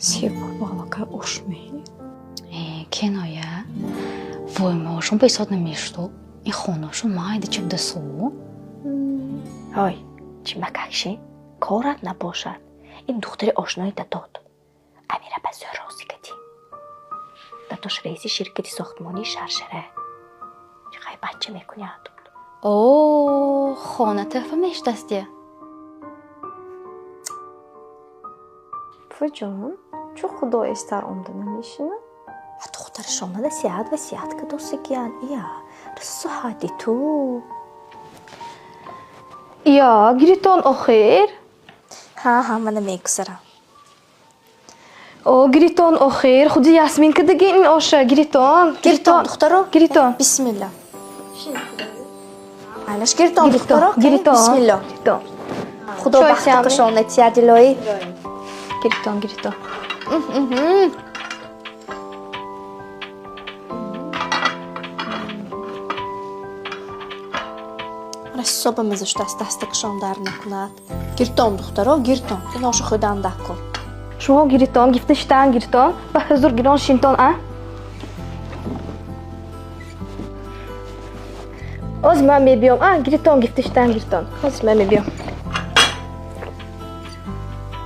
Separ балакай ошмей. کنایه وای ماشون پیسات نمیشتو این خوناشون مایده چه بدسو های چی مککشی؟ کارت نباشد این دختر آشنایی داد امیره بسیار رازی کدی داداش رئیس شرکتی ساختمانی شرشره چقدر بچه میکنی عدود اوه خانه تفهمش دستیه جان چو خدا استر عمده نمیشینه دختر شما ده سیاد و سیاد که دوستی گیان ایا رسو حادی تو یا گریتون آخر ها من میگذرم او گریتون آخر خودی یاسمین که دیگه این آشه گریتون دخترو گریتون بسم الله علاش گریتون دخترو گریتون بسم الله گریتون خدا بخت کشان نتیجه دلایی گریتون رسو به مزش دست کشان در نکند گریتون دخترو گریتون این آشه خودم دکن شما گریتون گفتشتن گریتون و حضور گران شینتون از من میبیام گریتون گفتشتن گریتون از من میبیام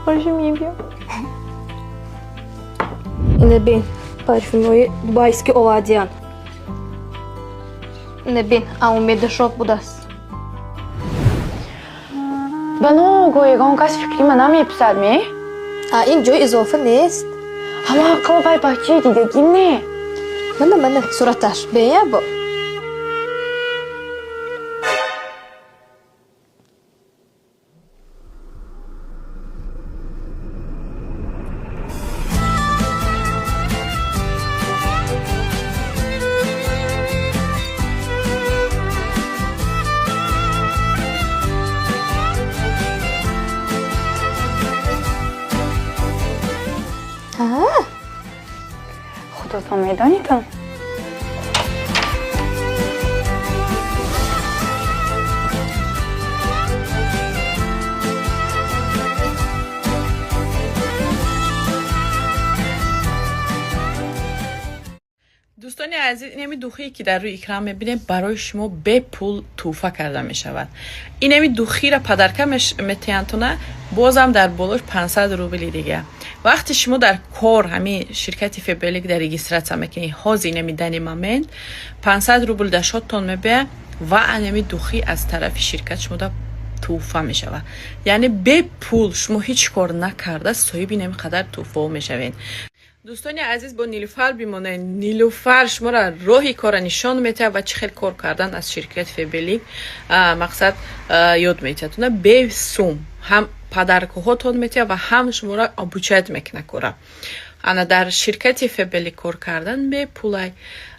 باشه میبیام اینه بین پارفیموی دبایسکی اوادیان اینه بین اما میدشوک بودست بانو گویگان کس فکری من نمیپسد می؟ این جای اضافه نیست همه قلبای بچه دیدگی نه من صورتش بیه با خودتون میدانیتون دوستان عزیز این دوخی که در روی اکران میبینیم برای شما به پول توفه کرده میشود. این دوخی را پدرکه میتیانتونه بازم در بالوش 500 روبلی دیگه. وقتی شما در کار همین شرکتی فیبلیک در رجیستراسیون میکنی هازی نمیدنی момент 500 روبل داشتون میبه و انمی دوخی از طرف شرکت شما دا توفه میشود. یعنی به پول شما هیچ کار نکرده صاحب نمیقدر توفه میشوین. دوستان عزیز با نیلوفر بیمونه. نیلوفر شما را راهی کار نشان میده و چه خیلی کار کردن از شرکت فیبلیک مقصد یاد میتونه. به سوم هم پدرکوهاتون میده و هم شما را ابوچت میکنه کارا. انا در شرکت فیبلیک کار کردن به پولای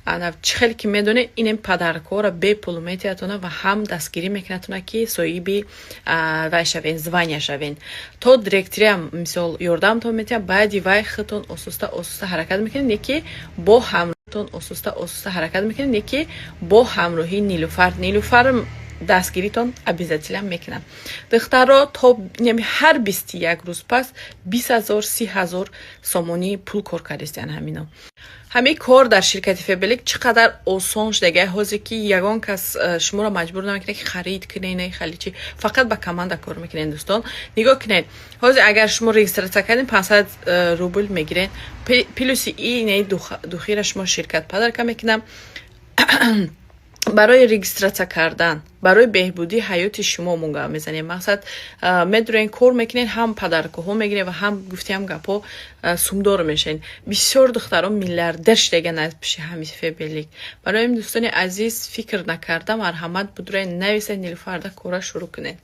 انا چه خیلی که میدونه این پدرکو را به پول میتونه و هم دستگیری میکنه که صاحبی وای شوین زوانیا شوین. تو دیرکتری هم مثال یاردم تو میده بعدی وای خودتون اساسا حرکت میکنین که با همراهتون اساسا حرکت میکنین که با همراهی نیلوفر دستگیریتون ابیزاتیلم میکنم. دخترها تا هر 21 روز پس 20,000 30,000 سومونی پول کار کردن همینا. همه کار در شرکت فیبلیک چقدر آسان شده هازی که یگان کس شما را مجبور نمیکنه که خرید کنین خیلی چی فقط با کامند کار میکنین. دوستان نگاه کنین هازی اگر شما رجیستراسیون کردین 500 روبل میگیرین پلوسی این دوخی را شما شرکت پدر میکنم برای رجیستراسیون کردن برای بهبودی حیات شما مونگا میزنیم. مقصد میدونین کار میکنین هم پدرکوها میگیرین و هم گفتیم گپا سومدار میشین. بسیار دختران میلیاردر شدگن از پیش همین فیبلیک. برای این دوستان عزیز فکر نکرده مرحمت بدرین نویسه نیلوفر کارا شروع کنین.